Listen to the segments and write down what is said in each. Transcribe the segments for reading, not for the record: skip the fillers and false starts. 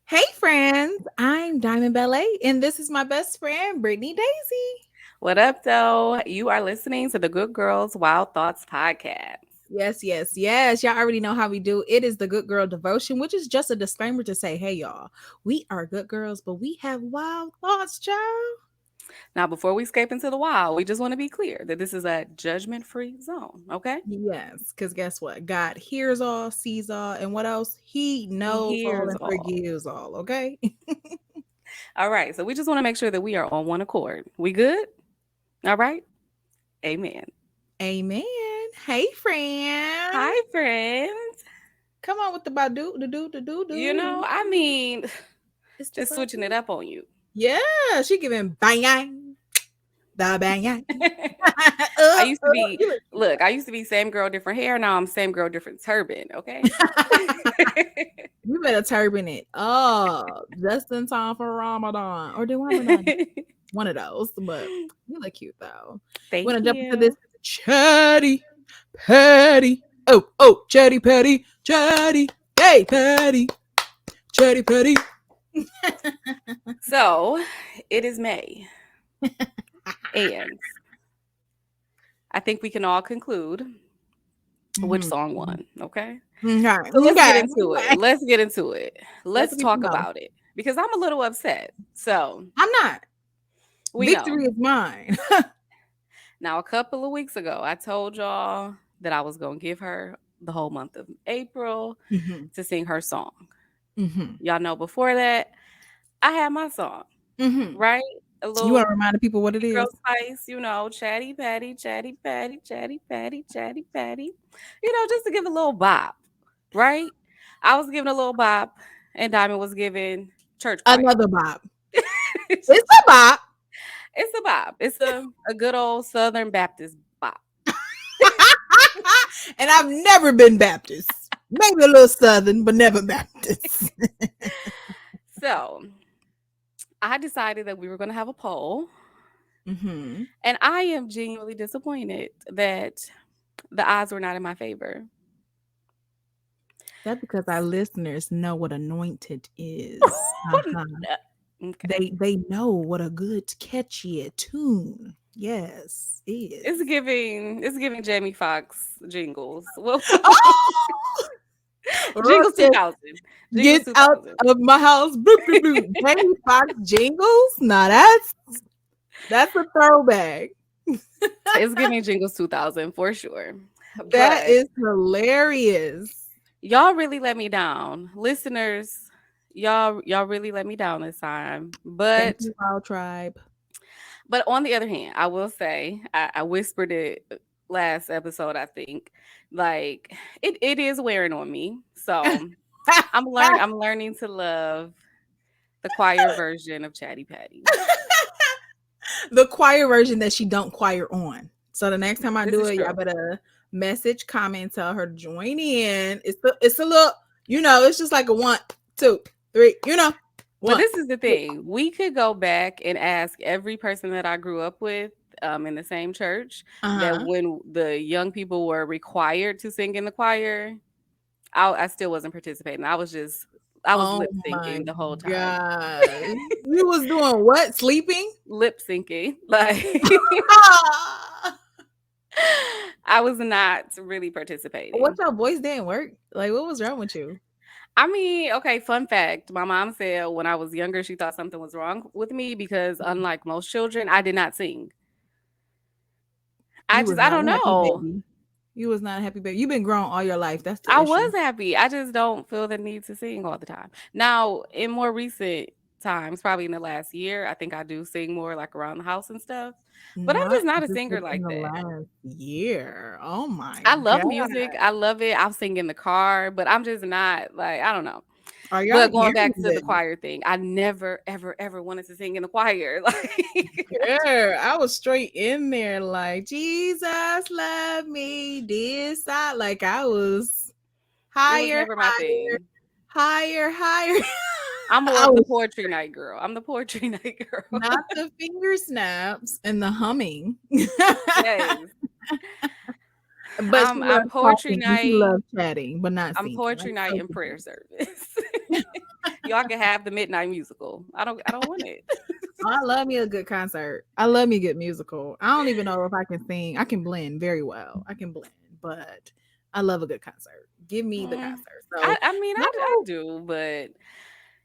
Hey friends, I'm Diamond Ballet, and this is my best friend, Brittany Daisy. What up, though? You are listening to the Good Girls Wild Thoughts podcast. Yes, yes, yes. Y'all already know how we do. It is the Good Girl Devotion, which is just a disclaimer to say, hey, y'all, we are good girls, but we have wild thoughts, child. Now, before we escape into the wild, we just want to be clear that this is a judgment free zone, okay? Yes, because guess what? God hears all, sees all, and what else? He He knows all hears and all. forgives all, okay? All right, so we just want to make sure that we are on one accord. We good? All right? Amen. Amen. Hey, friend. Hi, friends. Come on with the badu, the do. I mean, It's the just switching badu. it up on you. Yeah, she giving bang, da bang. I used to be, You look, I used to be same girl, different hair. Now I'm same girl, different turban, okay? you better turban it. Oh, just in time for Ramadan or do Ramadan. One of those, but you look cute though. We want Thank to jump into this you. chatty patty. Oh, chatty patty, chatty, hey patty, chatty patty. So it is May, and I think we can all conclude which Mhm. song won. Okay. Okay, So let's get okay, into it. okay. Let's get into it. Let Let's the people talk know. about it because I'm a little upset. So I'm not. we know. Victory is mine. Now, a couple of weeks ago, I told y'all that I was going to give her the whole month of April hmm to sing her song. hmm Y'all know before that, I had my song, hmm right? A You want little to remind the people what it girl is? spice, chatty patty, chatty patty, chatty patty, chatty patty. Just to give a little bop, right? I was giving a little bop, and Diamond was giving church choir. Another bop. it's It's a bop. a bop. It's a good old Southern Baptist bop. And I've never been Baptist. Maybe a little Southern, but never Baptist. So I decided that we were going to have a poll, hmm and I am genuinely disappointed that the odds were not in my favor. That's because our listeners know what anointed is. Uh-huh. Okay. They know what a good catchy tune, yes, It's is. giving it's giving Jamie Foxx jingles. Well, Oh, Roy jingles said, 2000. Jingles "Get out 2000. of my house!" Bloop, bloop, bloop. Jamie Foxx jingles. Now that's a throwback. It's giving jingles 2000 for sure. That But is hilarious. y'all really let me down. Listeners, y'all really let me down this time. Thank But you, Wild Tribe. but on the other hand, I will say I whispered it last episode, I think. Like it is wearing on me. So I'm learning to love the choir version of Chatty Patty. The choir version that she don't choir on. So the next time I This do is it, y'all true. better message, comment, tell her to join in. It's a little, it's just like a one, two, three, But one. this is the thing. We could go back and ask every person that I grew up with in the same church that Uh-huh. when the young people were required to sing in the choir, I still wasn't participating. I was Oh lip my syncing the whole time. God. You was doing what? Sleeping? Lip syncing. Like Ah! I was not really What participating. your voice didn't work? Like, what was wrong with you? I mean, okay, fun fact. My mom said when I was younger, she thought something was wrong with me because unlike most children, I did not sing. You was I not don't a happy know. baby. You was not a happy baby. You've been grown all your life. That's the I issue. was happy. I just don't feel the need to sing all the time. Now, in more recent times, probably in the last year, I think I do sing more like around the house and stuff. But I'm Not just not a just singer within like the that. last year. Oh my I love God. music. I love it. I'll sing in the car, but I'm just not like, I don't know. Are y'all But going hearing back to the this? choir thing, I never, ever, ever wanted to sing in the choir. Like, Girl, I was straight in there like, Jesus love me this side. Like I was it was higher, never my higher, thing. higher, higher. I'm more I of the was poetry night girl. I'm the poetry night girl. not the finger snaps and the humming. Yes. But she I'm loves poetry talking and she night. loves chatting, but not I'm singing. poetry That's night so and prayer different. service. Y'all can have the midnight musical. I don't want it. I love me a good concert. I love me a good musical. I don't even know if I can sing. I can blend very well. I can blend, but I love a good concert. Give me the Mm, concert. So I mean, I no, do, but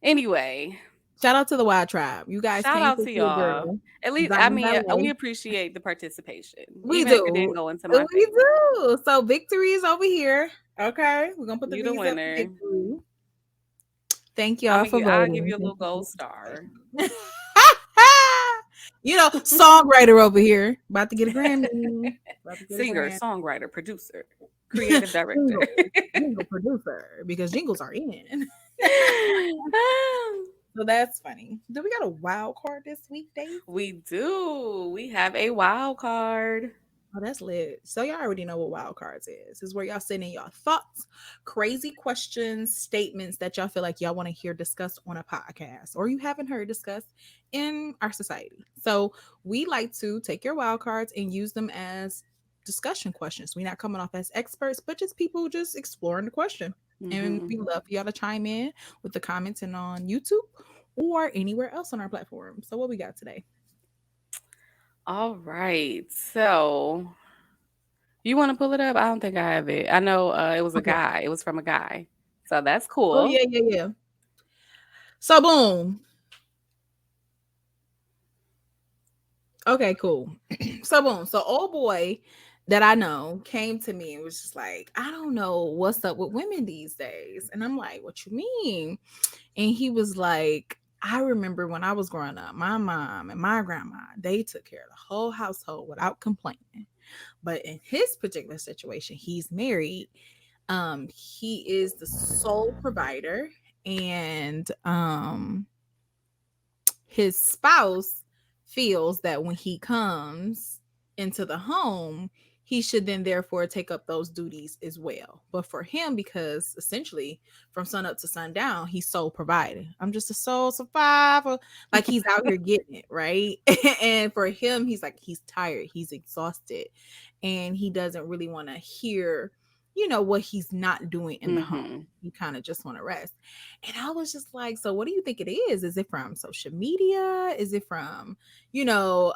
anyway, shout out to the Wild Tribe. You guys shout came out to to see a y'all. girl. At least, I Zion mean, we Ballet. appreciate the participation, We even if it didn't do. go into my We favor. do. So victory is over here. Okay. We're gonna put the You the V's up for winner. victory. Thank y'all for I'll give voting. you a Thank little you gold for star. participating. Songwriter over here. About to get a Grammy. About to get a Singer, Grammy. songwriter, producer, creative director. Jingle producer because jingles are in. So that's funny. Do we got a wild card this week, Daisy? We do. We have a wild card. Oh, that's lit. So y'all already know what wild cards is. Is where y'all send in your thoughts, crazy questions, statements that y'all feel like y'all want to hear discussed on a podcast or you haven't heard discussed in our society. So we like to take your wild cards and use them as discussion questions. We're not coming off as experts, but just people just exploring the question. And Hmm. we love for y'all to chime in with the comments and on YouTube or anywhere else on our platform. So what we got today? All right. So you want to pull it up? I don't think I have it. I know it was a Okay. guy. It was from a guy. So that's Oh cool. yeah, yeah, yeah. So boom. Okay, cool. So boom. So old boy that I know came to me and was just like, I don't know what's up with women these days. And I'm like, what you mean? And he was like, I remember when I was growing up, my mom and my grandma, they took care of the whole household without complaining. But in his particular situation, he's married. He is the sole provider and his spouse feels that when he comes into the home, he should then therefore take up those duties as well. But for him, because essentially from sun up to sundown, he's sole providing. I'm just a sole survivor. Like he's out here getting it, right? And for him, he's like, he's tired, he's exhausted, and he doesn't really want to hear, what he's not doing in the home. Hmm. He kind of just want to rest. And I was just like, so what do you think it is? Is it from social media? Is it from, you know,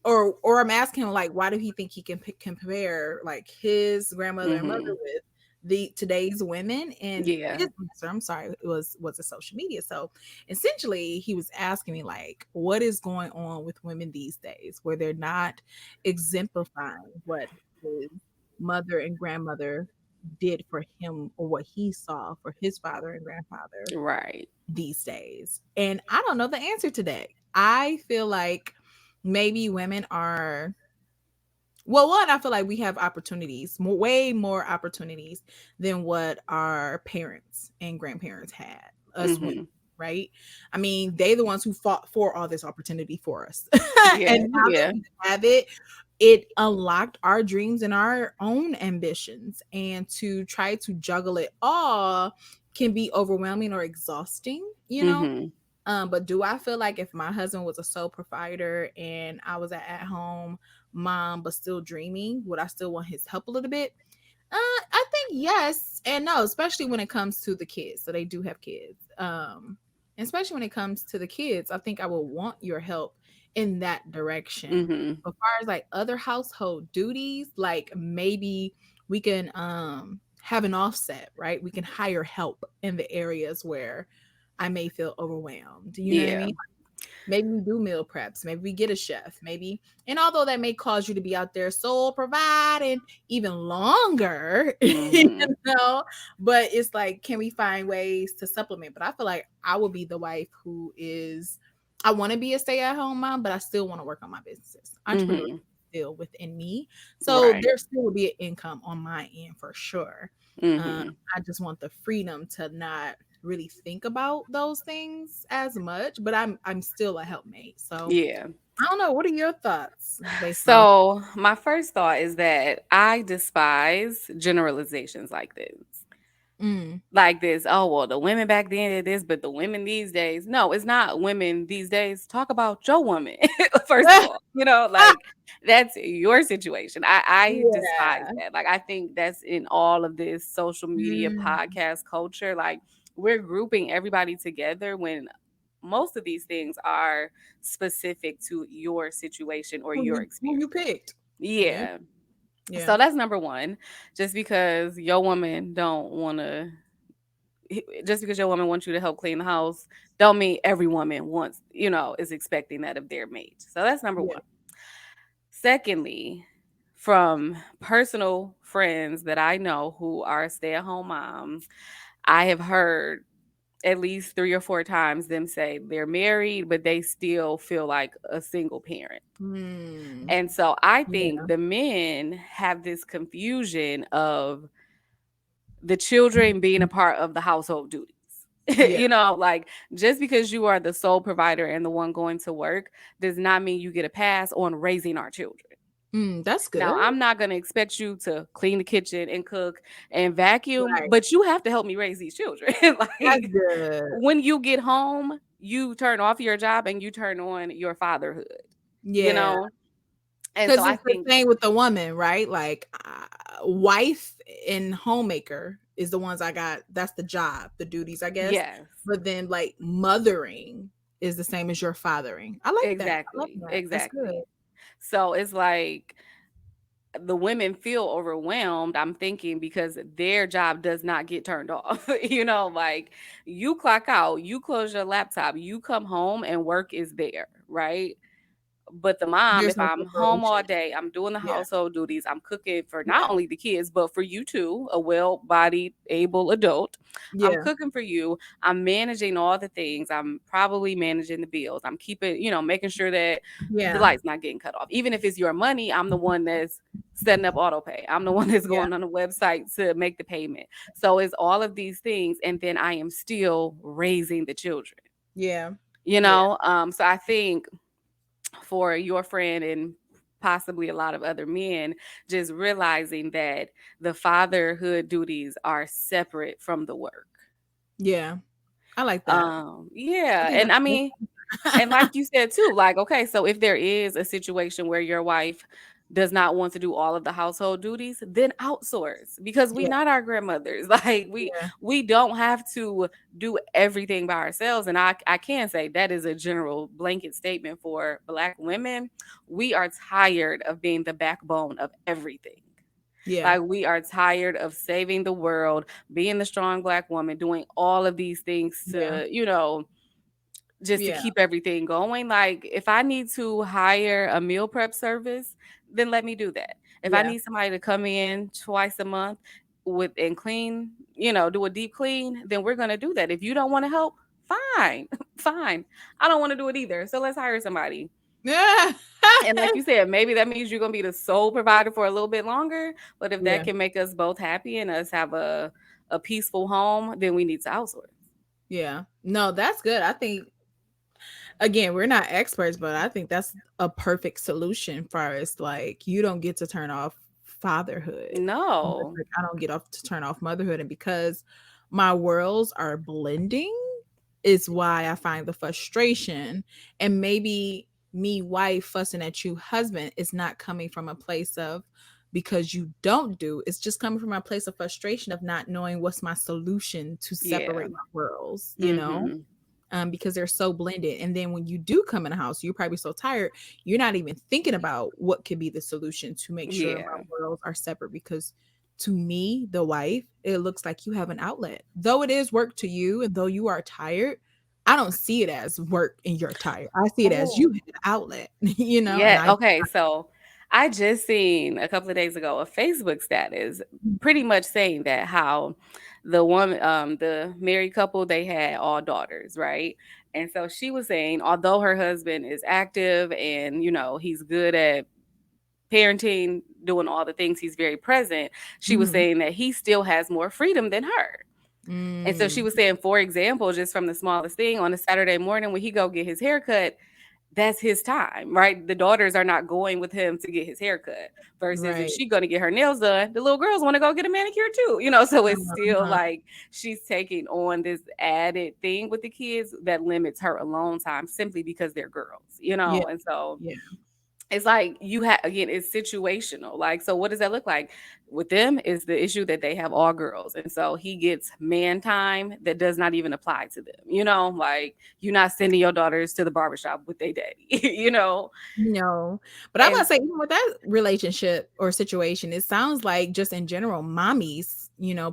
or I'm asking him like, why do he think he can compare like his grandmother and mother Hmm. with the today's women? And Yeah. his answer, I'm sorry, it was a social media. So essentially, he was asking me like, what is going on with women these days, where they're not exemplifying what his mother and grandmother did for him or what he saw for his father and grandfather Right. these days. And I don't know the answer to that. I feel like maybe women are, well, one, I feel like we have opportunities, way more opportunities than what our parents and grandparents had, us women, Hmm. right? I mean, they the ones who fought for all this opportunity for us. Yeah. And now that Yeah. we have it, it unlocked our dreams and our own ambitions. And to try to juggle it all can be overwhelming or exhausting. Hmm. But do I feel like if my husband was a sole provider and I was at home mom, but still dreaming, would I still want his help a little bit? I think yes and no, especially when it comes to the kids. So they do have kids. Especially when it comes to the kids, I think I will want your help in that direction. Hmm. As far as like other household duties, like maybe we can have an offset, right? We can hire help in the areas where I may feel overwhelmed. You know what I Yeah. mean? Maybe we do meal preps. Maybe we get a chef. Maybe, and although that may cause you to be out there sole providing even longer, Hmm. but it's like, can we find ways to supplement? But I feel like I would be the wife who is, I want to be a stay at home mom, but I still want to work on my businesses. Entrepreneur Hmm. still within me. So Right. there still will be an income on my end for sure. Um, Hmm. I just want the freedom to not really think about those things as much, but I'm still a helpmate. So Yeah. I don't know. What are your thoughts based on? So my first thought is that I despise generalizations like this. Mm. Like this, oh well, the women back then did this, but the women these days. No, it's not women these days. Talk about your woman, first of all. Like that's your situation. I despise Yeah. that. Like I think that's in all of this social media Mm. podcast culture. Like we're grouping everybody together when most of these things are specific to your situation or your who you experience. picked. Yeah. Yeah. Yeah. So that's number one. Just because your woman don't want to, just because your woman wants you to help clean the house, don't mean every woman wants, is expecting that of their mate. So that's number Yeah. one. Secondly, from personal friends that I know who are stay-at-home moms, I have heard at least 3 or 4 times them say they're married, but they still feel like a single parent. Hmm. And so I think Yeah. the men have this confusion of the children being a part of the household duties. Yeah. Like, just because you are the sole provider and the one going to work does not mean you get a pass on raising our children. That's Now, good. I'm not going to expect you to clean the kitchen and cook and vacuum, Right. but you have to help me raise these children. That's Like, good. when you get home, you turn off your job and you turn on your fatherhood, you Yeah. know? And so Because I it's the think, same with the woman, right? Like, wife and homemaker is the ones I got. That's the job, the duties, I guess. yes, But then, like, mothering is the same as your fathering. I like that. I love exactly, that. That's good. exactly. So it's like the women feel overwhelmed, I'm thinking, because their job does not get turned off. Like, you clock out, you close your laptop, you come home and work is there, right? But the mom, There's if no I'm home all separation. day, I'm doing the Yeah. household duties, I'm cooking for not Yeah. only the kids, but for you too, a well bodied, able adult. I'm Yeah. cooking for you. I'm managing all the things. I'm probably managing the bills. I'm keeping, making sure that the Yeah. light's not getting cut off. Even if it's your money, I'm the one that's setting up auto pay. I'm the one that's Yeah. going on the website to make the payment. So it's all of these things. And then I am still raising the children, Yeah. you Yeah. know? So I think for your friend and possibly a lot of other men, just realizing that the fatherhood duties are separate from the work. Yeah. I like that. I Yeah. think And that's I a mean, and like you said too, like, okay, so if there is a situation where your wife does not want to do all of the household duties, then outsource, because we yeah. not our grandmothers. Like, Yeah. we don't have to do everything by ourselves. And I can say that is a general blanket statement for Black women. We are tired of being the backbone of everything. Yeah. Like, we are tired of saving the world, being the strong Black woman, doing all of these things Yeah. to, just to Yeah. keep everything going. Like, if I need to hire a meal prep service, then let me do that. If I Yeah. need somebody to come in twice a month with and clean, do a deep clean, then we're gonna do that. If you don't want to help, fine, fine. I don't want to do it either. So let's hire somebody. Yeah. And like you said, maybe that means you're gonna be the sole provider for a little bit longer. But if that Yeah. can make us both happy and us have a peaceful home, then we need to outsource. Yeah. No, that's good. I think, again, we're not experts, but I think that's a perfect solution for us. Like, you don't get to turn off fatherhood. Just No. like I don't get off to turn off motherhood. And because my worlds are blending, is why I find the frustration. And maybe me, wife, fussing at you, husband, is not coming from a place of because you don't do. It's just coming from a place of frustration of not knowing what's my solution to Yeah. separate my worlds, Mhm. because they're so blended. And then when you do come in a house, you're probably so tired, you're not even thinking about what could be the solution to make sure my Yeah. worlds are separate. Because to me, the wife, it looks like you have an outlet. Though it is work to you, and though you are tired, I don't see it as work and you're tired. I see it as you Oh. have an outlet, and Yeah, okay, so I just seen a couple of days ago a Facebook status pretty much saying that how the married couple, they had all daughters, right? And so she was saying, although her husband is active and he's good at parenting, doing all the things, he's very present, she was Mhm. saying that he still has more freedom than her. And so she Mm, was saying, for example, just from the smallest thing, on a Saturday morning when he go get his haircut, that's his time, right? The daughters are not going with him to get his haircut. Versus if right. she gonna get her nails done, the little girls want to go get a manicure too, So it's still Uh-huh. like she's taking on this added thing with the kids that limits her alone time simply because they're girls, Yeah. And so Yeah. it's like you have, again, it's situational. Like, so what does that look like? With them is the issue that they have all girls. And so he gets man time that does not even apply to them. Like you're not sending your daughters to the barbershop with their daddy, No, but I'm And gonna say even with that relationship or situation, it sounds like just in general, mommies,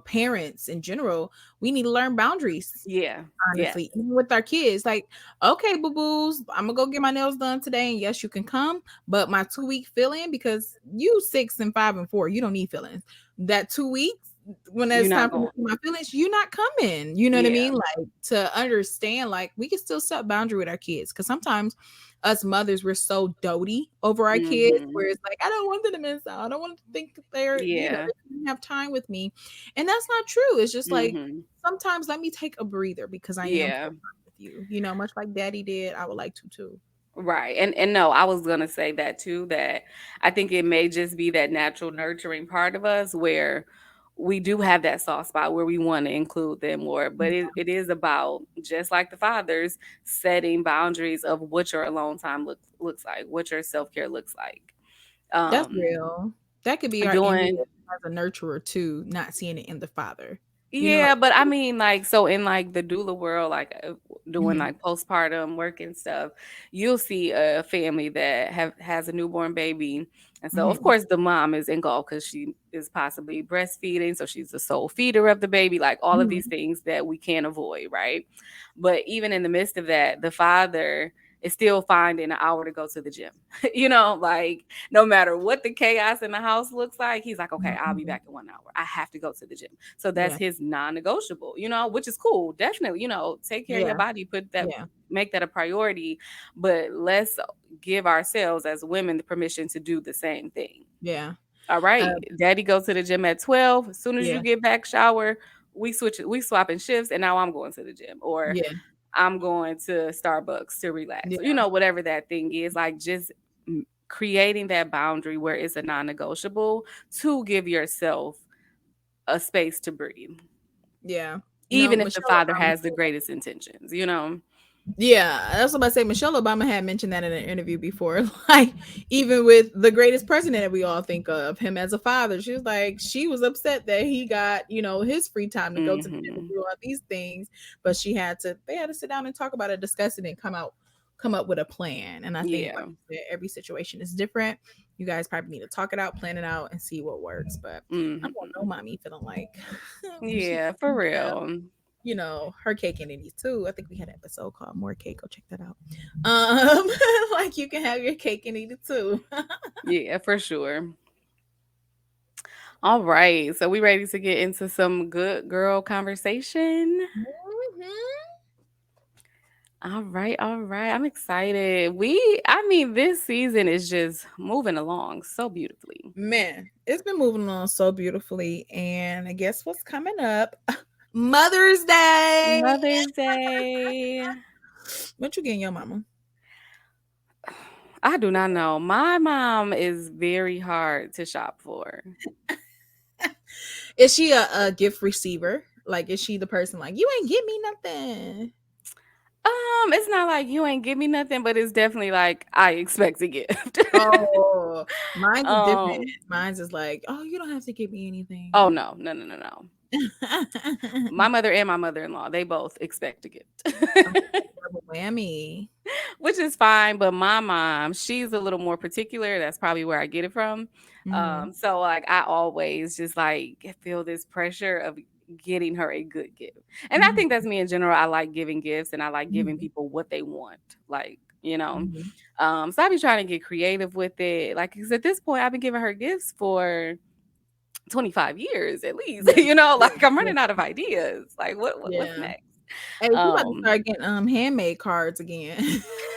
parents in general, we need to learn boundaries. yeah, yeah, Honestly, even with our kids, like, okay, boo boos, I'm gonna go get my nails done today, and yes, you can come, but my 2 week fill in because you 6 and 5 and 4, you don't need fillings. That 2 weeks when you're it's not time for me going. to do my feelings, you're not coming. You know what I Yeah. mean? Like to understand, like we can still set boundary with our kids because sometimes us mothers we're so doty over our kids, Hmm. where it's like I don't want them to miss out. I don't want to think they're Yeah. they can have time with me, and that's not true. It's just like Hmm. sometimes let me take a breather because I am Yeah. spending time with you. Much like daddy did, I would like to too. Right. And no, I was gonna say that too, that I think it may just be that natural nurturing part of us where we do have that soft spot where we want to include them more. But it is about, just like the fathers, setting boundaries of what your alone time looks like, what your self-care looks like. That's Um real. That could be our envy doing as a nurturer too, not seeing it in the father. Yeah, Like but I mean, like, so in like the doula world, like doing mhm, like postpartum work and stuff, you'll see a family that has a newborn baby, and so of mhm, course the mom is engulfed because she is possibly breastfeeding, so she's the sole feeder of the baby, like all of these mhm, things that we can't avoid, right? But even in the midst of that, the father is still finding an hour to go to the gym, like no matter what the chaos in the house looks like, he's like, okay, I'll be mhm. back in 1 hour. I have to go to the gym. So that's Yeah, his non-negotiable, which is cool. Definitely, take care of your yeah, body, yeah, make that a priority, but let's give ourselves as women the permission to do the same thing. yeah, All right. um, Daddy goes to the gym at 12. As soon as you yeah, get back, shower, we swapping shifts and now I'm going to the gym. Or yeah, I'm going to Starbucks to relax. Or, yeah, whatever that thing is, like just creating that boundary where it's a non-negotiable to give yourself a space to breathe, yeah. even if the Michelle father Obama. has the greatest intentions. Yeah, that's what I say. Michelle Obama had mentioned that in an interview before. Like, even with the greatest president that we all think of, him as a father, she was like, she was upset that he got, his free time to go to the gym and Hmm. do all these things, but they had to sit down and talk about it, discuss it, and come up with a plan. And I think, like Yeah. you said, every situation is different. You guys probably need to talk it out, plan it out, and see what works. But I don't know, Hmm. mommy feeling like she Yeah, for real. her cake and eating too. I think we had an episode called More Cake. Go check that out. Um, like you can have your cake and eat it too. Yeah, for sure. All right. So we ready to get into some good girl conversation? Mhm. All right, all right. I'm excited. I mean, this season is just moving along so beautifully. Man, it's been moving along so beautifully, and I guess what's coming up? Mother's Day. Mother's Day. What you getting your mama? I do not know. My mom is very hard to shop for. Is she a gift receiver? Like, is she the person like you ain't give me nothing? It's not like you ain't give me nothing, but it's definitely like I expect a gift. Oh, mine's is different. um, Mine's is like, oh, you don't have to give me oh anything. no, no, no, no, no. My mother and my mother-in-law, they both expect a gift. Oh, double whammy. Which is fine, but my mom, she's a little more particular. That's probably where I get it from. Mhm, So like I always just like feel this pressure of getting her a good gift. And I mhm, think that's me in general. I like giving gifts and I like giving mhm, people what they want. Like. mhm. So I be trying to get creative with it. Like, 'cause at this point I've been giving her gifts for 25 years at least. Yeah, yeah, Like I'm yeah, running out of ideas. Like what's yeah. next? Hey, you about to Um start getting, handmade cards again.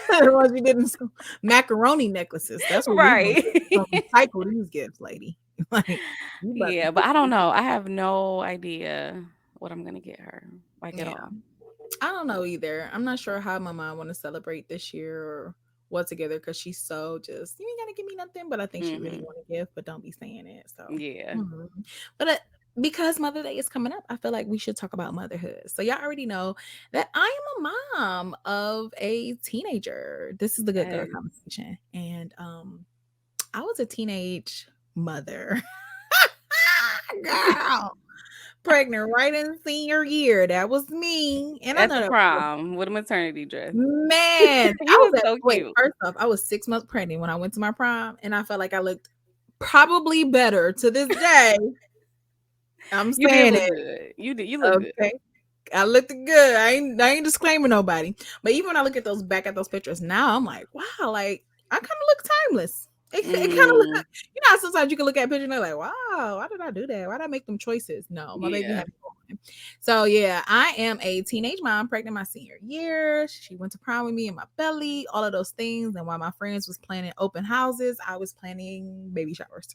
The ones you did in school. Macaroni necklaces. That's what we gonna right. do. We gonna recycle these gifts, lady. Like, you about to Yeah, but get I don't know. I have no idea what I'm gonna get her, like at yeah. all. I don't know either. I'm not sure how my mom wanna celebrate this year or what together because she's so just, "You ain't gotta give me nothing," but I think she really Mhm. want a gift, but don't be saying it, so Yeah. mhm. But, because Mother Day is coming up, I feel like we should talk about motherhood. So y'all already know that I am a mom of a teenager. This is the good girl Yes. conversation. And I was a teenage mother. Girl, pregnant right in senior year. That was me. And I At know the that was prom with a maternity dress. man. You was so Wait, cute. first off, I was 6 months pregnant when I went to my prom, and I felt like I looked probably better to this day. I'm You did saying look it. good. You look good. Okay. I looked good. I ain't disclaiming nobody. But even when I look at those back at those pictures now, I'm like, wow, like I kind of look timeless. It kind of look, Mm, how sometimes you can look at a picture and they're like, wow, why did I do that? Why did I make them choices? No, my baby yeah. had me going. So yeah, I am a teenage mom, pregnant my senior year. She went to prom with me in my belly, all of those things. And while my friends was planning open houses, I was planning baby showers.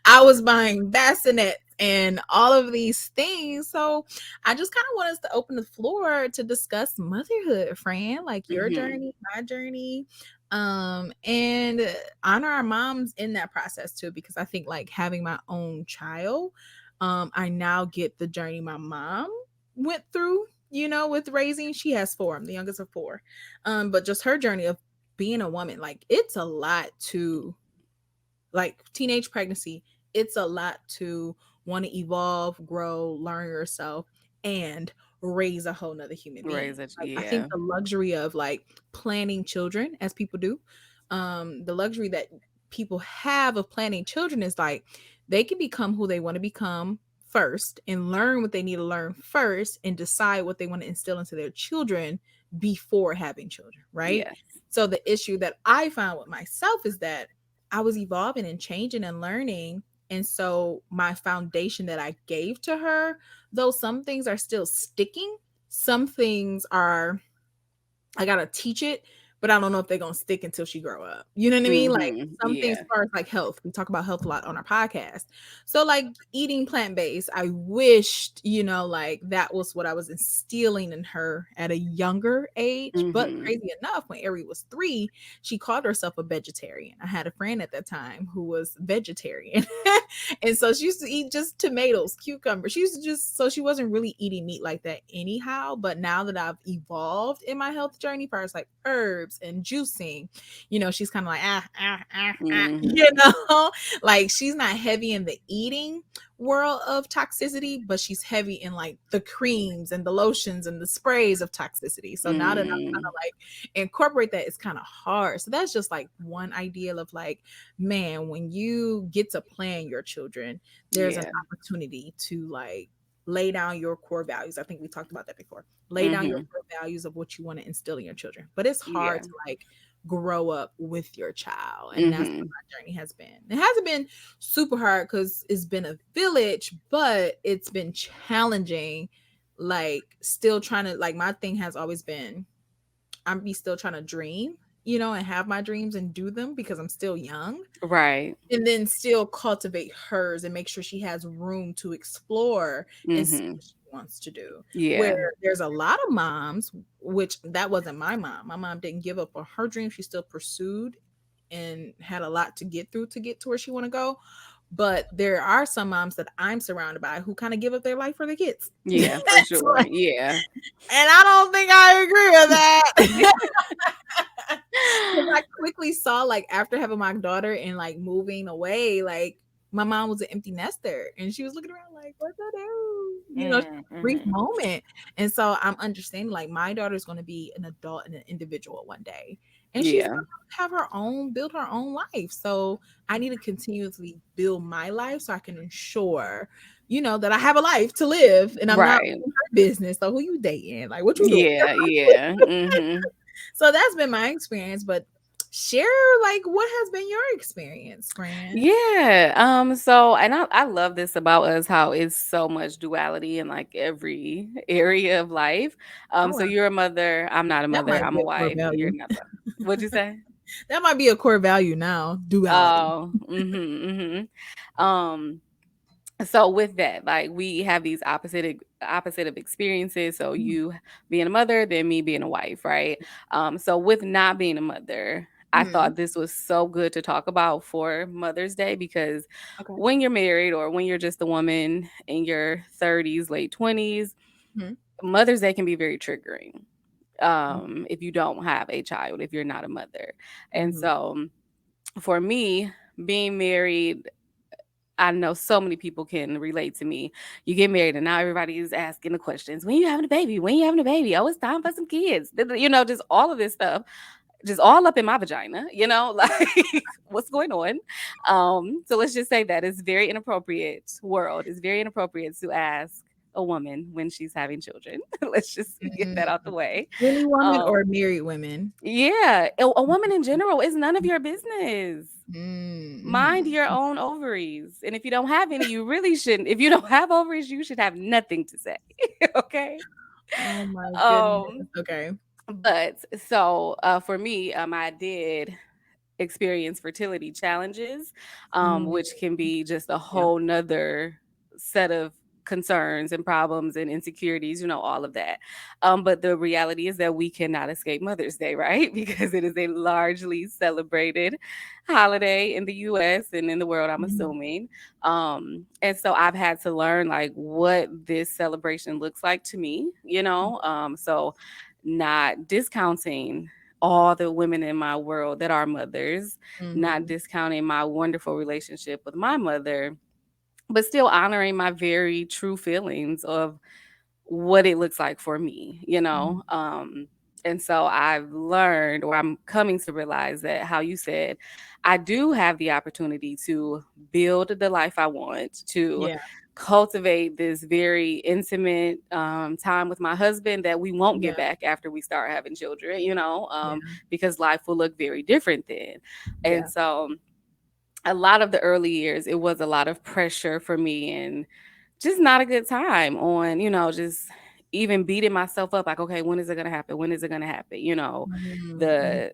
I was buying bassinets and all of these things. So I just kind of want us to open the floor to discuss motherhood, friend, like your Mhm. journey, my journey, and honor our moms in that process too, because I think like having my own child, I now get the journey my mom went through, with raising. She has four. I'm the youngest of four. But just her journey of being a woman, like it's a lot to like teenage pregnancy, it's a lot to want to evolve, grow, learn yourself, and raise a whole nother human being. Raise it. Like I think Yeah. the luxury of like planning children as people do, the luxury that people have of planning children is like they can become who they want to become first and learn what they need to learn first and decide what they want to instill into their children before having children, right? Yes. So the issue that I found with myself is that I was evolving and changing and learning. And so my foundation that I gave to her, though some things are still sticking, some things are I gotta teach it, but I don't know if they're gonna stick until she grow up. You know what I mean? Like Mhm. some things Yeah. as far as like health. We talk about health a lot on our podcast. So like eating plant-based, I wished, like that was what I was instilling in her at a younger age. But Mhm. crazy enough, when Ari was 3, she called herself a vegetarian. I had a friend at that time who was vegetarian. And so she used to eat just tomatoes, cucumbers. She used to just so she wasn't really eating meat like that anyhow. But now that I've evolved in my health journey, first like herbs and juicing, she's kind of like Mhm. like she's not heavy in the eating world of toxicity, but she's heavy in like the creams and the lotions and the sprays of toxicity. So now that I'm kind Mm. of like incorporate that, it's kind of hard. So that's just like one idea of like, man, when you get to plan your children, there's an Yeah. opportunity to like lay down your core values. I think we talked about that before. Lay down your Mhm. core values of what you want to instill in your children. But it's hard Yeah. to like grow up with your child. And that's what Mhm. my journey has been. It hasn't been super hard because it's been a village, but it's been challenging. Like still trying to like my thing has always been I'm be still trying to dream, and have my dreams and do them because I'm still young, Right. and then still cultivate hers and make sure she has room to explore and see Mhm. what she wants to do. Where Yeah. there's a lot of moms, which that wasn't my mom. My mom didn't give up on her dream. She still pursued and had a lot to get through to get to where she want to go. But there are some moms that I'm surrounded by who kind of give up their life for the kids. Yeah, for It's sure. like, Yeah. and I don't think I agree with that. Because I quickly saw, like, after having my daughter and like moving away, like my mom was an empty nester and she was looking around like, what to do? Brief Mhm. moment. And so I'm understanding like my daughter's going to be an adult and an individual one day. And she's Yeah. going to have her own, build her own life. So I need to continuously build my life so I can ensure, that I have a life to live and I'm not Right. in her business. So who you dating? Like, what you doing? Yeah, yeah. Mhm. So that's been my experience, but share like what has been your experience, friend? Yeah. So and I love this about us, how it's so much duality in like every area of life. Oh, So wow. you're a mother, I'm not a That mother, might I'm be a a core wife, you're value. not a what'd you say? That might be a core value now, duality. Oh, mhm, mhm. So with that, like we have these opposite of experiences. So Mm, you being a mother, then me being a wife, right? So with not being a mother, I Mhm. thought this was so good to talk about for Mother's Day because Okay. when you're married or when you're just a woman in your 30s, late 20s, Mhm. Mother's Day can be very triggering if you don't have a child, if you're not a mother. And Mhm. so for me, being married, I know so many people can relate to me. You get married, and now everybody is asking the questions: When you having a baby? When you having a baby? Oh, it's time for some kids. Just all of this stuff, just all up in my vagina. Like what's going on? So let's just say that it's very inappropriate. World is very inappropriate to ask a woman when she's having children. Let's just get Mm. that out the way. Any woman or Um, married women? yeah, a woman in general is none of your business. Mm, Mind mhm. your own ovaries. And if you don't have any, you really shouldn't. If you don't have ovaries, you should have nothing to say. Okay. Oh my goodness. Um, Okay. but for me, I did experience fertility challenges, Mm, which can be just a yeah. whole nother set of concerns and problems and insecurities, all of that. But the reality is that we cannot escape Mother's Day, right? Because it is a largely celebrated holiday in the US and in the world, I'm Mhm. assuming. And so I've had to learn like what this celebration looks like to me, so not discounting all the women in my world that are mothers, not Mhm. discounting my wonderful relationship with my mother, but still honoring my very true feelings of what it looks like for me, Mhm. and so I've learned, or I'm coming to realize that, how you said, I do have the opportunity to build the life I want, to Yeah. cultivate this very intimate time with my husband that we won't Yeah. get back after we start having children, Yeah. because life will look very different then. And Yeah. so a lot of the early years, it was a lot of pressure for me and just not a good time on, just even beating myself up like, okay, when is it going to happen? When is it going to happen? Mhm. Mhm. The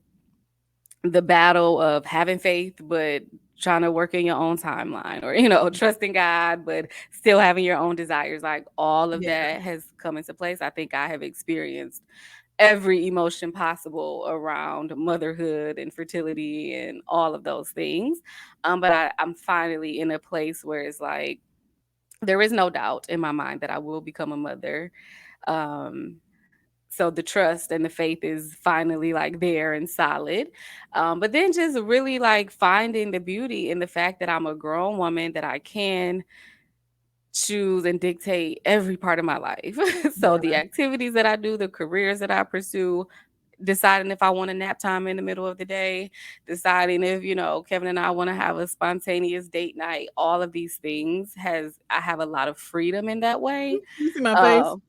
the battle of having faith but trying to work in your own timeline, or trusting God but still having your own desires, like all of Yeah. that has come into place. I think I have experienced every emotion possible around motherhood and fertility and all of those things. But I'm finally in a place where it's like there is no doubt in my mind that I will become a mother. Um, so the trust and the faith is finally like there and solid. But then just really like finding the beauty in the fact that I'm a grown woman, that I can choose and dictate every part of my life. So the Yeah. activities that I do, the careers that I pursue, deciding if I want a nap time in the middle of the day, deciding if, Kevin and I want to have a spontaneous date night, all of these things, I have a lot of freedom in that way. You see my face? Um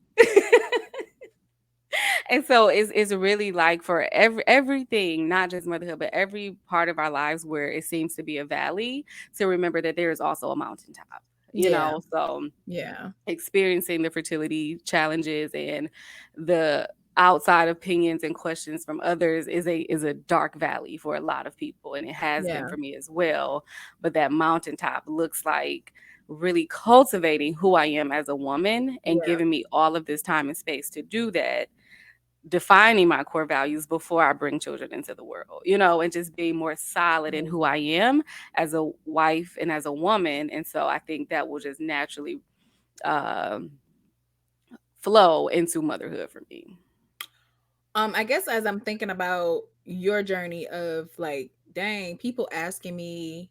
and so it's really like for everything, not just motherhood, but every part of our lives where it seems to be a valley, to remember that there is also a mountaintop. Yeah. So Yeah. experiencing the fertility challenges and the outside opinions and questions from others is a dark valley for a lot of people, and it has been Yeah. for me as well. But that mountaintop looks like really cultivating who I am as a woman and Yeah. giving me all of this time and space to do that, defining my core values before I bring children into the world, and just being more solid in Mhm. who I am as a wife and as a woman. And so I think that will just naturally um, flow into motherhood for me. I guess as I'm thinking about your journey of like, dang, people asking me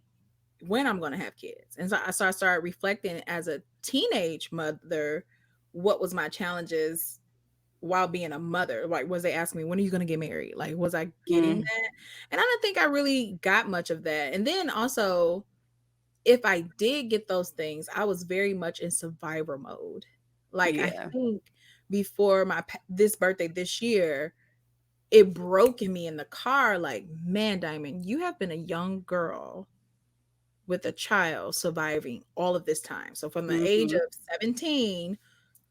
when I'm gonna have kids. And so I started reflecting as a teenage mother, what was my challenges while being a mother? Like, was they asking me, when are you gonna get married? Like, was I getting Mm, that? And I don't think I really got much of that. And then also, if I did get those things, I was very much in survivor mode. Like, I yeah, think before this birthday this year, it broke in me in the car like, man, Diamond, you have been a young girl with a child surviving all of this time. So from the age hmm, of 17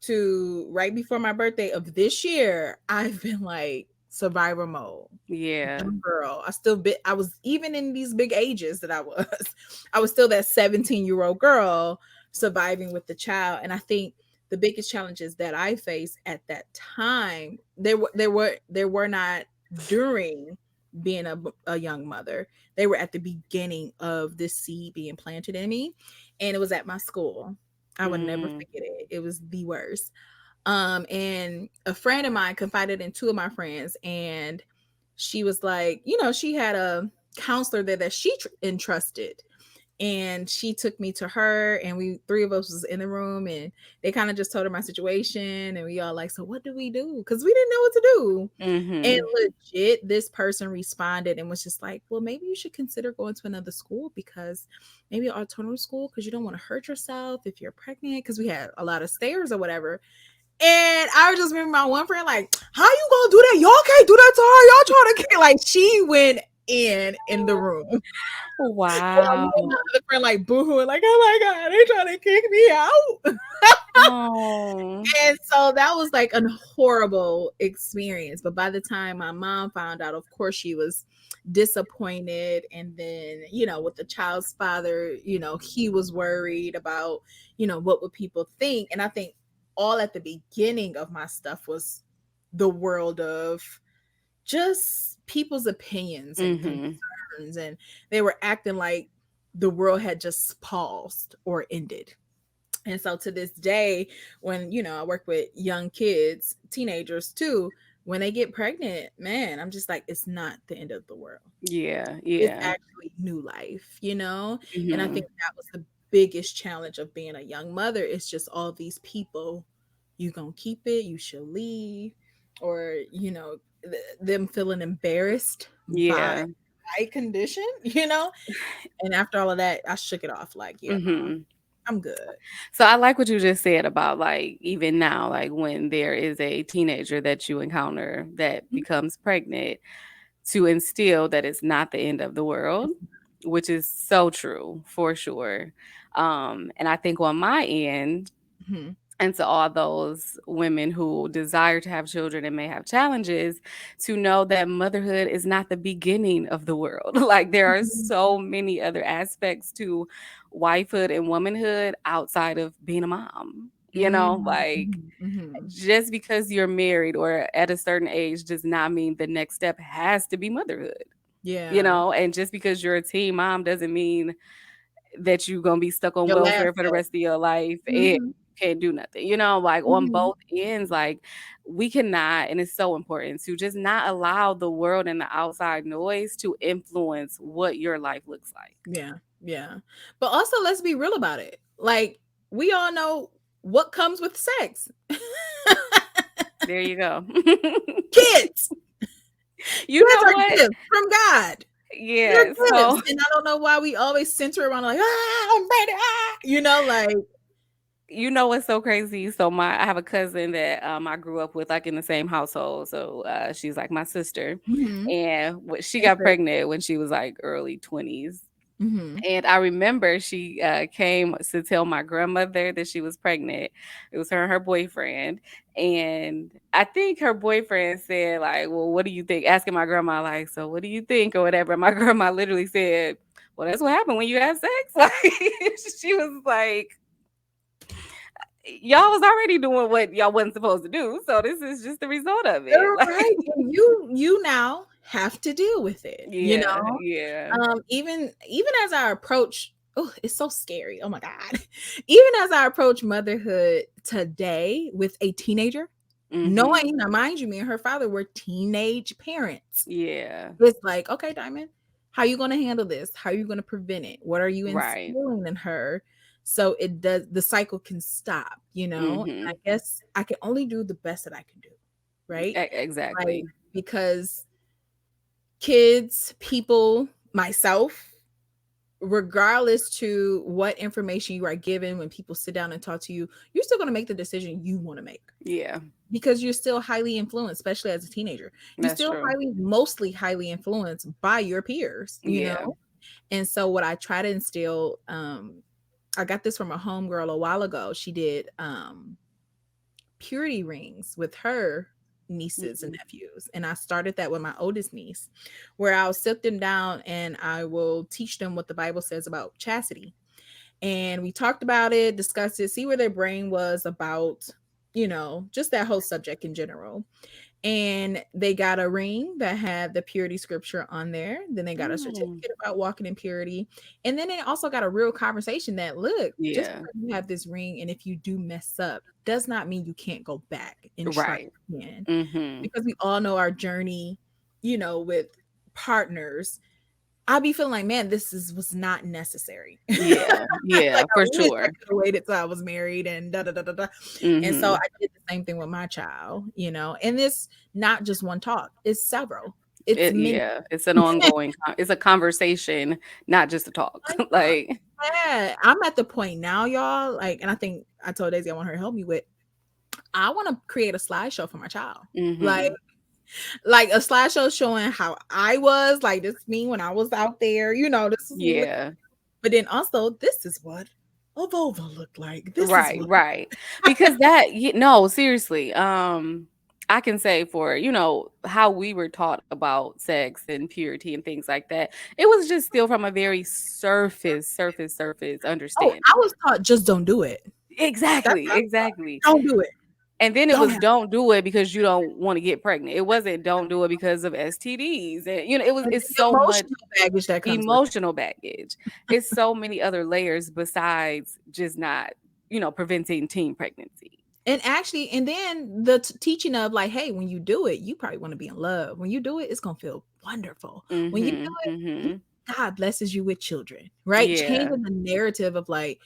to right before my birthday of this year, I've been like survivor mode. yeah, Young girl. I was even in these big ages that I was. I was still that 17-year-old girl surviving with the child. And I think the biggest challenges that I faced at that time, there were not during. being a young mother. They were at the beginning of this seed being planted in me, and it was at my school. I would never Mm. forget it. It was the worst. And a friend of mine confided in two of my friends, and she was like, she had a counselor there that she entrusted, and she took me to her, and we three of us was in the room, and they kind of just told her my situation, and we all like, so what do we do, because we didn't know what to do. And Mhm. legit, this person responded and was just like, well, maybe you should consider going to another school, because maybe an alternative school, because you don't want to hurt yourself if you're pregnant, because we had a lot of stairs or whatever. And I just remember my one friend like, how you gonna do that? Y'all can't do that to her. Y'all trying to kill. Like, she went in the room. Me and my Wow. other friend like boohooing, like, oh my god, they trying to kick me out. Oh. And so that was like a horrible experience. But by the time my mom found out, of course, she was disappointed. And then, with the child's father, he was worried about, what would people think. And I think all at the beginning of my stuff was the world of just people's opinions and Mhm. concerns. And they were acting like the world had just paused or ended. And so to this day, when, I work with young kids, teenagers too, when they get pregnant, man, I'm just like, it's not the end of the world. Yeah, It's yeah. actually new life. And I think Mhm. that was the biggest challenge of being a young mother. It's just all these people, you gonna keep it, you should leave, or, them feeling embarrassed by Yeah. my condition. And after all of that, I shook it off like, yeah, no, Mhm. I'm good. So I like what you just said about like even now, like when there is a teenager that you encounter that becomes pregnant, to instill that it's not the end of the world, which is so true for sure. And I think on my end, Mhm. and to all those women who desire to have children and may have challenges, to know that motherhood is not the beginning of the world. Like there are Mhm. so many other aspects to wifehood and womanhood outside of being a mom. Mhm, Like mhm, mhm. just because you're married or at a certain age does not mean the next step has to be motherhood. Yeah. And just because you're a teen mom doesn't mean that you're gonna be stuck on Your last welfare for the step. rest of your life and Mhm, can't do nothing. Like on mhm. both ends, like we cannot, and it's so important to just not allow the world and the outside noise to influence what your life looks like. Yeah, yeah. But also, let's be real about it. Like, we all know what comes with sex. There you go. Kids. You Kids know are what? gifts from God. They're Yeah. gifts. So And I don't know why we always center around like, I'm ready. Like, you know what's so crazy? So I have a cousin that I grew up with like in the same household. So she's like my sister, mhm. and she Hey, got Chris. pregnant when she was like early 20s. Mhm. And I remember she came to tell my grandmother that she was pregnant. It was her and her boyfriend. And I think her boyfriend said, like, well, what do you think? Asking my grandma, like, so what do you think or whatever. My grandma literally said, well, that's what happened when you have sex. Like, she was like, y'all was already doing what y'all wasn't supposed to do. So this is just the result of it. You're Like, right. And you now have to deal with it. yeah, yeah, Even as I approach, oh, it's so scary. Oh my God. Even as I approach motherhood today with a teenager, hmm, knowing, now mind you, me and her father were teenage parents. yeah, It's like, okay, Diamond, how are you gonna handle this? How are you gonna prevent it? What are you right, instilling in her? So the cycle can stop. And I hmm, guess I can only do the best that I can do, right? Like, exactly, because kids, people, myself, regardless to what information you are given, when people sit down and talk to you, you're still going to make the decision you want to make, yeah, because you're still highly influenced, especially as a teenager. You're that's still true. mostly highly influenced by your peers. Yeah. And so what I try to instill, I got this from a homegirl a while ago. She did purity rings with her nieces and Mhm. nephews. And I started that with my oldest niece, where I'll sit them down and I will teach them what the Bible says about chastity. And we talked about it, discussed it, see where their brain was about, just that whole subject in general. and they got a ring that had the purity scripture on there. Then they got a Mm. certificate about walking in purity. And then they also got a real conversation that, look, just Yeah. because you have this ring and if you do mess up, does not mean you can't go back and try Right. again. Mhm. Because we all know our journey, with partners. I'll be feeling like, man, was not necessary. Yeah. Yeah, Like, I for wish I sure. could have waited till I was married and da da da da da. And so I Mhm. did the same thing with my child, and it's not just one talk, it's several. It's many. Yeah, it's an ongoing it's a conversation, not just a talk. Like Yeah, I'm at the point now, y'all. Like, and I think I told Daisy I want her to help me with. I want to create a slideshow for my child, like, mhm. a slideshow showing how I was, like, this is me when I was out there. This is what. Yeah. But then also, this is what a vulva looked like. This is Right, what. right. Because no, seriously. I can say for, how we were taught about sex and purity and things like that. It was just still from a very surface Oh, I understanding. was taught just don't do it. That's Exactly, how I was taught. exactly. Don't do it. And then it Don't was have don't do it because you don't want to get pregnant. It wasn't don't do it because of STDs. And and it's the so much emotional baggage that comes with it. emotional baggage. It's so many other layers besides just not, preventing teen pregnancy. And actually, and then the teaching of, like, hey, when you do it, you probably want to be in love. When you do it, it's gonna feel wonderful. When you do Mhm. it, Mhm. God blesses you with children, right? Yeah. Changing the narrative of, like,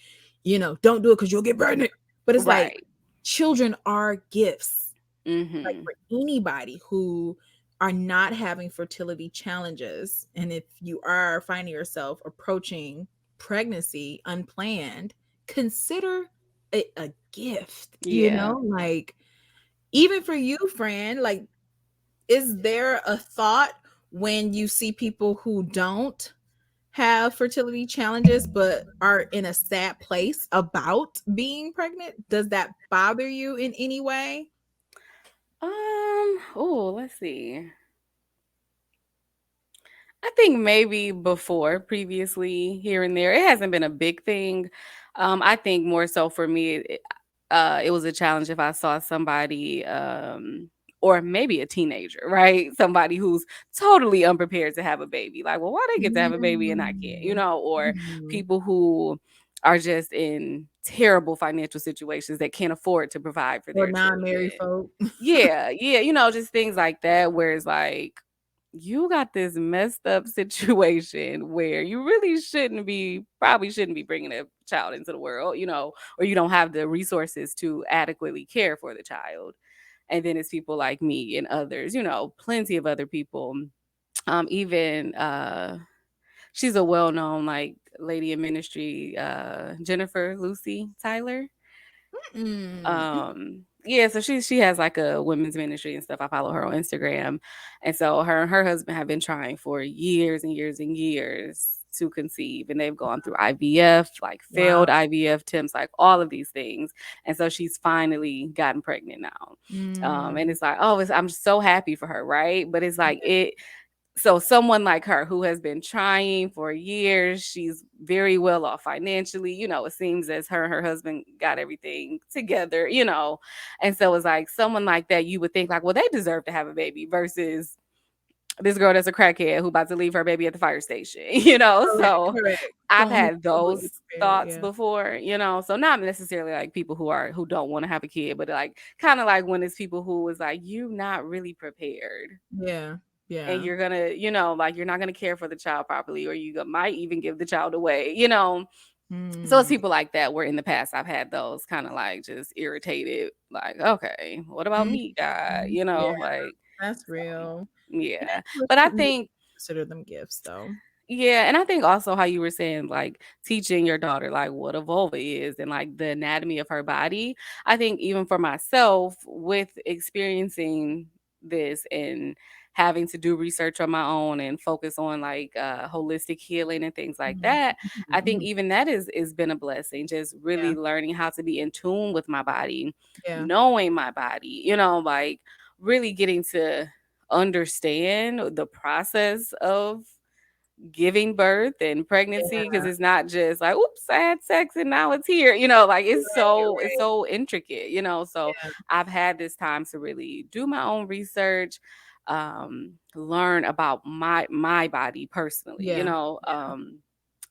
don't do it because you'll get pregnant. But it's like, Right. children are gifts. Like, Mhm. for anybody who are not having fertility challenges, and if you are finding yourself approaching pregnancy unplanned, consider it a gift, Yeah. like, even for you, friend. Like, is there a thought when you see people who don't have fertility challenges but are in a sad place about being pregnant? Does that bother you in any way? Oh, let's see. I think maybe before, previously, here and there, it hasn't been a big thing. I think more so for me, it was a challenge if I saw somebody, or maybe a teenager, right? Somebody who's totally unprepared to have a baby. Like, well, why they get to have a baby and I can't, Mm. or Mhm. people who are just in terrible financial situations that can't afford to provide for Or their non-married children. folk. Yeah, yeah, just things like that, where it's like, you got this messed up situation where you really probably shouldn't be bringing a child into the world, or you don't have the resources to adequately care for the child. And then it's people like me and others, plenty of other people. Even she's a well-known like lady in ministry, Jennifer Lucy Tyler. Mm. Yeah, so she has like a women's ministry and stuff. I follow her on Instagram. And so her and her husband have been trying for years and years and years to conceive, and they've gone through IVF, like Wow. failed IVF attempts, like all of these things. And so she's finally gotten pregnant now. And Mm. it's like, oh, I'm so happy for her, right? But it's like so someone like her who has been trying for years, she's very well off financially. It seems as her and her husband got everything together, And so it's like someone like that, you would think like, well, they deserve to have a baby versus this girl that's a crackhead who about to leave her baby at the fire station, Correct, So correct. I've Someone who's had totally those prepared, thoughts yeah. before, So not necessarily like people who don't want to have a kid, but like kind of like when it's people who is like, you not really prepared Yeah, and yeah. you're gonna, like you're not gonna care for the child properly, or might even give the child away, So it's Mm. people like that where in the past I've had those kind of like just irritated, like, okay, what about me, God? Mhm. Yeah, Like, that's so real. Yeah, yeah. But I listen, we think consider them gifts, though. yeah, and I think also how you were saying, like, teaching your daughter, like, what a vulva is and, like, the anatomy of her body. I think even for myself, with experiencing this and having to do research on my own and focus on, like, holistic healing and things like Mhm, that, I think mhm. even that is been a blessing, just Yeah, really learning how to be in tune with my body, yeah. knowing my body, like, really getting to understand the process of giving birth and pregnancy, Yeah. because it's not just like, oops, I had sex and now it's here, like Right, it's right. so intricate, so Yeah. I've had this time to really do my own research, learn about my body personally, Yeah. Yeah.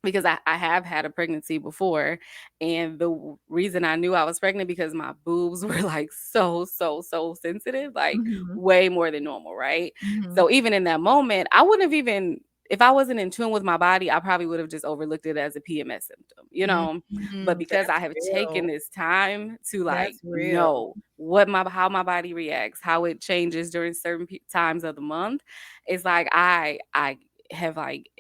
because I have had a pregnancy before, and the reason I knew I was pregnant because my boobs were like so sensitive, like Mhm. way more than normal, right? Mhm. So even in that moment, I wouldn't have even, if I wasn't in tune with my body, I probably would have just overlooked it as a PMS symptom. But Mhm. because I That's have taken real. this time to like That's real. know how my body reacts, how it changes during certain times of the month, it's like I have like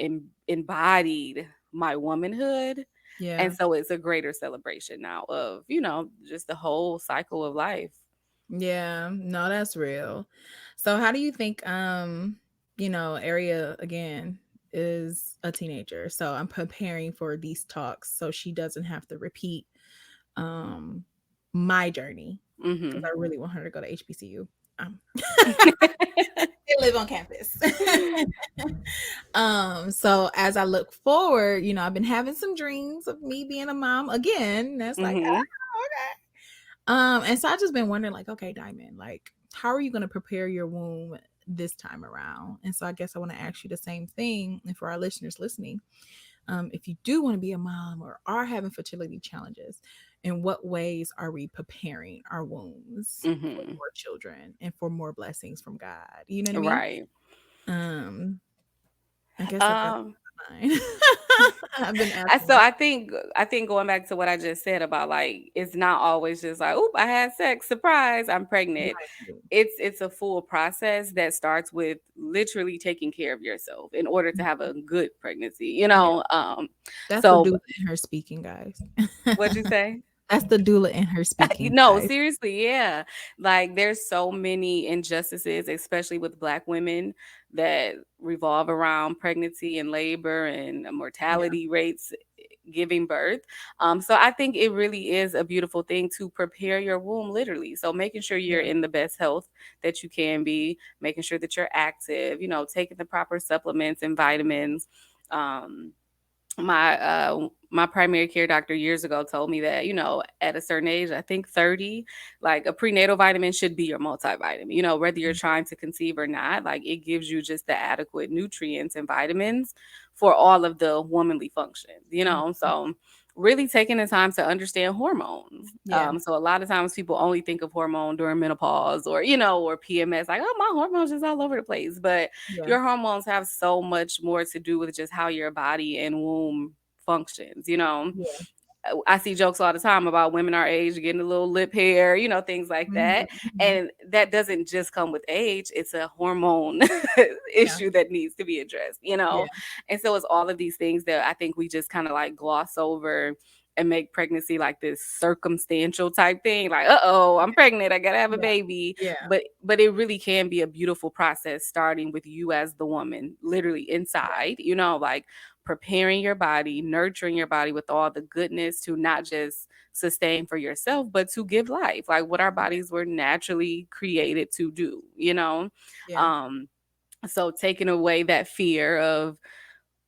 embodied my womanhood. And Yeah. so it's a greater celebration now of, just the whole cycle of life. Yeah. No, that's real. So how do you think Area again is a teenager. So I'm preparing for these talks so she doesn't have to repeat um my journey because Hmm. I really want her to go to HBCU. They live on campus. So as I look forward, I've been having some dreams of me being a mom again. That's like, Hmm. okay. And so I just been wondering, like, okay, Diamond, like, how are you gonna prepare your womb this time around? And so I guess I want to ask you the same thing. And for our listeners listening, if you do want to be a mom or are having fertility challenges, in what ways are we preparing our wombs for Hmm. more children and for more blessings from God? You know what I mean? Right. Um, I guess that's Um, mine. I've been asking so myself. I think going back to what I just said about like it's not always just like, oop, I had sex, surprise, I'm pregnant. Right. It's a full process that starts with literally taking care of yourself in order to have a good pregnancy, Yeah, that's the So doula in her speaking, guys. what'd you say? That's the doula in her speaking, No, guys. seriously, yeah. Like there's so many injustices, especially with Black women, that revolve around pregnancy and labor and Yeah, mortality rates, giving birth. So I think it really is a beautiful thing to prepare your womb, literally. So making sure you're yeah, in the best health that you can be, making sure that you're active, taking the proper supplements and vitamins. Um, my primary care doctor years ago told me that, at a certain age, I think 30, like a prenatal vitamin should be your multivitamin, whether you're trying to conceive or not. Like it gives you just the adequate nutrients and vitamins for all of the womanly functions, mhm, so really taking the time to understand hormones. yeah, So a lot of times people only think of hormone during menopause or, or PMS, like, oh, my hormones just all over the place. But yeah, your hormones have so much more to do with just how your body and womb functions. yeah, I see jokes all the time about women our age getting a little lip hair, things like mhm, that. mhm, And that doesn't just come with age, it's a hormone yeah, issue that needs to be addressed. yeah, And so it's all of these things that I think we just kind of like gloss over and make pregnancy like this circumstantial type thing, like, uh-oh, I'm pregnant, I gotta have a yeah, baby. yeah, But it really can be a beautiful process, starting with you as the woman, literally yeah, inside, like preparing your body, nurturing your body with all the goodness to not just sustain for yourself, but to give life, like what our bodies were naturally created to do. yeah, Um, so taking away that fear of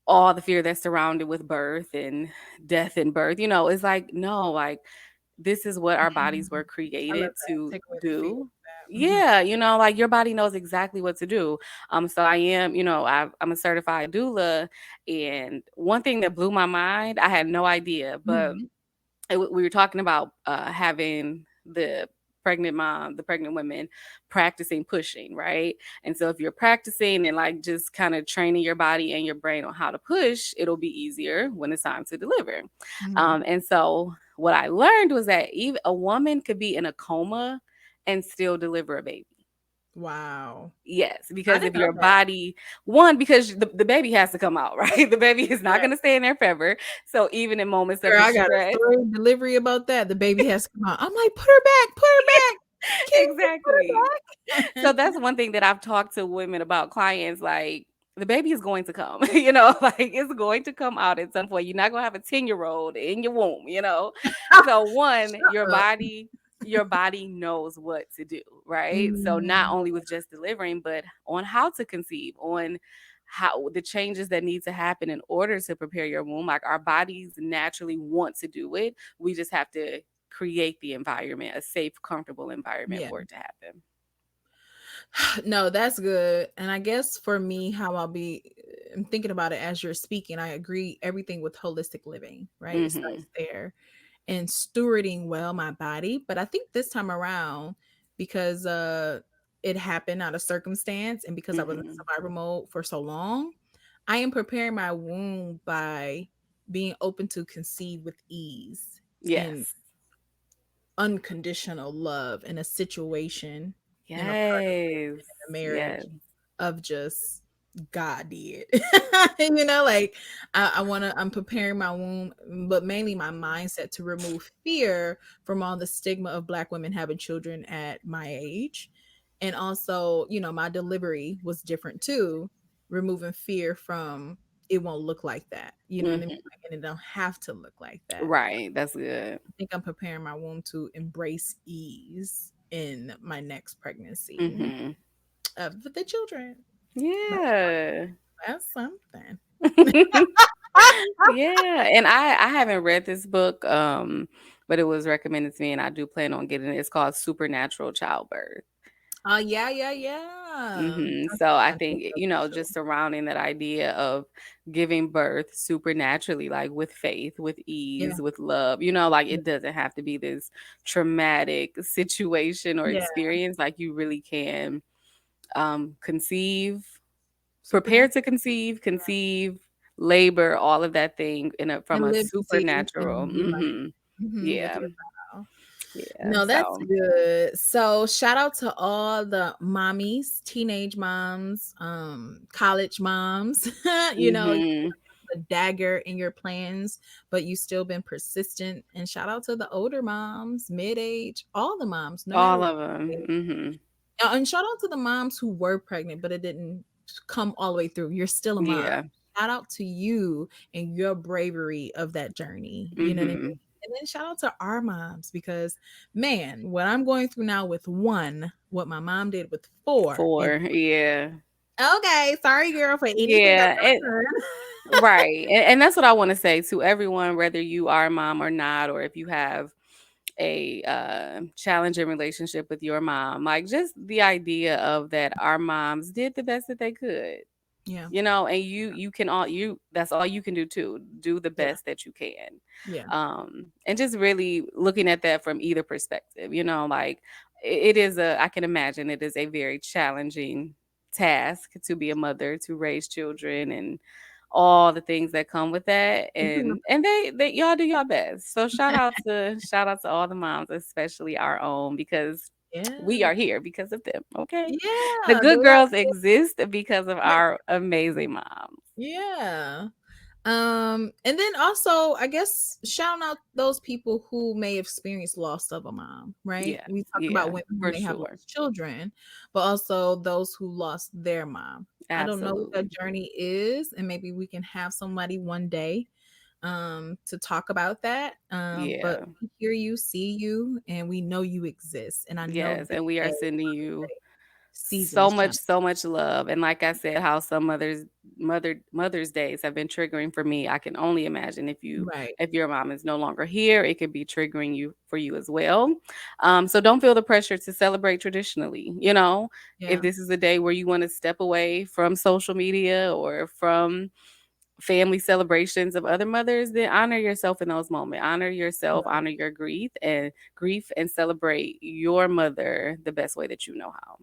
all the fear that's surrounded with birth and death and birth, it's like, no, like this is what our bodies mhm. were I love created that. to Take away the fear do. of that. Mhm. Yeah, like your body knows exactly what to do. So I am, I'm a certified doula, and one thing that blew my mind, I had no idea, but Mhm. we were talking about having the pregnant women practicing pushing, right? And so if you're practicing and like just kind of training your body and your brain on how to push, it'll be easier when it's time to deliver. Mhm. And so what I learned was that even a woman could be in a coma and still deliver a baby. Wow. Yes, I because didn't if know your that. body, one, because the baby has to come out, right? The baby is not Right. going to stay in there forever. So even in moments of Girl, I got a distress, story delivery about that. The baby has to come out. I'm like, put her back, put her back. Can you put exactly. her So back? that's one thing that I've talked to women about, clients, like the baby is going to come, like it's going to come out at some point. You're not going to have a 10-year-old in your womb. So one, Shut up. your body knows what to do, right? So not only Mm, with just delivering, but on how to conceive, on how the changes that need to happen in order to prepare your womb. Like our bodies naturally want to do it. We just have to create the environment, a safe, comfortable environment Yeah. for it to happen. No, that's good. And I guess for me, how I'll be, I'm thinking about it as you're speaking. I agree everything with holistic living, right? It Mhm. starts there and stewarding well my body. But I think this time around, because it happened out of circumstance and because I was in Mhm. survival mode for so long, I am preparing my womb by being open to conceive with ease and Yes. unconditional love in a situation, in a partnership, Yes. in a Yes. marriage of just God did. Like I'm preparing my womb, but mainly my mindset to remove fear from all the stigma of Black women having children at my age. And also, my delivery was different too, removing fear from it won't look like that. You know what I mean? Mhm. Like, and it don't have to look like that. Right. That's good. I think I'm preparing my womb to embrace ease in my next pregnancy Mhm. of the children. That's, Yeah. that's something. Yeah, and I haven't read this book, but it was recommended to me, and I do plan on getting it. It's called Supernatural Childbirth. Yeah, yeah, yeah. So I I think think, so too. just surrounding that idea of giving birth supernaturally, like with faith, with Yeah, ease, with love, like yeah, it doesn't have to be this traumatic situation or yeah. experience. Like you really can conceive, prepare Supernatural, to conceive, labor, all of that thing from and a live to see supernatural. and be with Yeah, your child. yeah. No, that's So, good. So shout out to all the mommies, teenage moms, college moms, hmm, a dagger in your plans, but you still been persistent. And shout out to the older moms, mid-age, all the moms, no matter all what. of them. And shout out to the moms who were pregnant, but it didn't come all the way through. You're still a mom. Yeah. Shout out to you and your bravery of that journey. You know what I mean? hmm And then shout out to our moms because, man, what I'm going through now with one, what my mom did with four. And Four. Yeah. okay, sorry, girl, for anything I Yeah. done. Right. And that's what I want to say to everyone, whether you are a mom or not, or if you have a challenging relationship with your mom, like just the idea of that our moms did the best that they could. Yeah, And you can all you that's all you can do too, do the yeah, best that you can. yeah. And just really looking at that from either perspective, like it is I can imagine it is a very challenging task to be a mother, to raise children, and all the things that come with that. And they y'all do your best. So shout out to all the moms, especially our own, because we Yeah, are here because of them. Okay, the yeah, good girls exist because of yeah, our amazing moms. yeah. And then also, I guess shout out those people who may have experienced loss of a mom, right? Yeah, We talked about yeah, women who for may have sure. lost children, but also those who lost their mom. I don't know what that Absolutely. journey is, and maybe we can have somebody one day to talk about that. But Yeah. we hear you, see you, and we know you exist. And I know Yes, this and we are day, sending you season is challenging. so much love. And like I said, how some Mother's Days have been triggering for me. I can only imagine Right. if your mom is no longer here, it could be triggering you for you as well. So don't feel the pressure to celebrate traditionally. If Yeah. this is a day where you want to step away from social media or from family celebrations of other mothers, then honor yourself in those moments. Honor yourself, Yeah. honor your grief, and celebrate your mother the best way that you know how.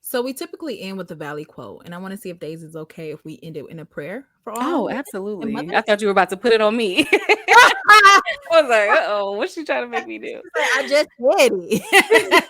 So we typically end with the Valley quote, and I want to see if Days is okay if we end it in a prayer for all Oh, women and absolutely. I mothers. thought you were about to put it on me. I was like, uh-oh, what's she trying to make me do? She's like, I just said it.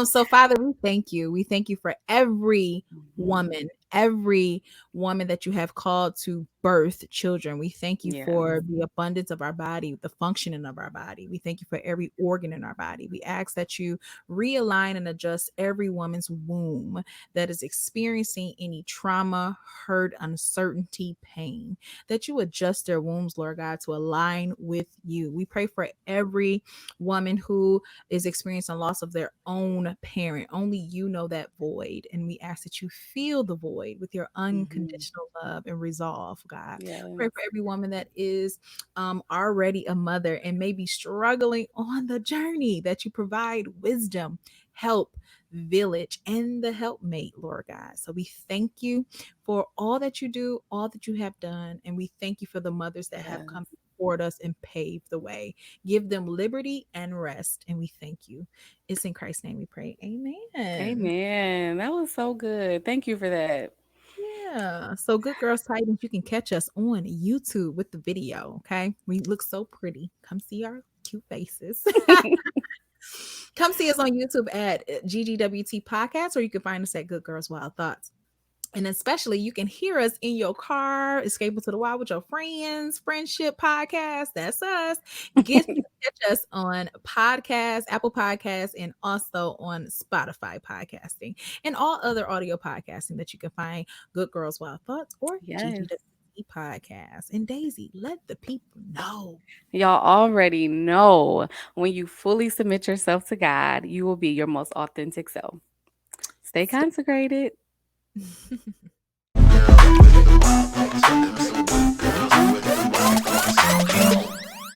So Father, we thank you. We thank you for Mhm. every woman that you have called to birth children. We thank you Yes. for the abundance of our body, the functioning of our body. We thank you for every organ in our body. We ask that you realign and adjust every woman's womb that is experiencing any trauma, hurt, uncertainty, pain. That you adjust their wombs, Lord God, to align with you. We pray for every woman who is experiencing loss of their own parent. Only you know that void. And we ask that you fill the void void with your Mhm. unconditional love and resolve, God. Pray for Yes. every woman that is already a mother and maybe struggling on the journey, that you provide wisdom, help, village, and the helpmate, Lord God. So we thank you for all that you do, all that you have done. And we thank you for the mothers that have come Yes. toward us and paved the way. Give them liberty and rest. And we thank you. It's in Christ's name we pray. Amen. Amen. That was so good. Thank you for that. Yeah. So, Good Girls Titans, you can catch us on YouTube with the video. Okay. We look so pretty. Come see our cute faces. Come see us on YouTube at GGWT Podcast, or you can find us at Good Girls Wild Thoughts. And especially, you can hear us in your car, escaping to the wild with your friends, friendship podcast. That's us. You can catch us on podcasts, Apple Podcasts, and also on Spotify podcasting and all other audio podcasting that you can find Good Girls Wild Thoughts or Yes. GGWT Podcast. And Daisy, let the people know. Y'all already know when you fully submit yourself to God, you will be your most authentic self. Stay Stay. consecrated. Girls with the wild thoughts. Them some good girls with the wild thoughts.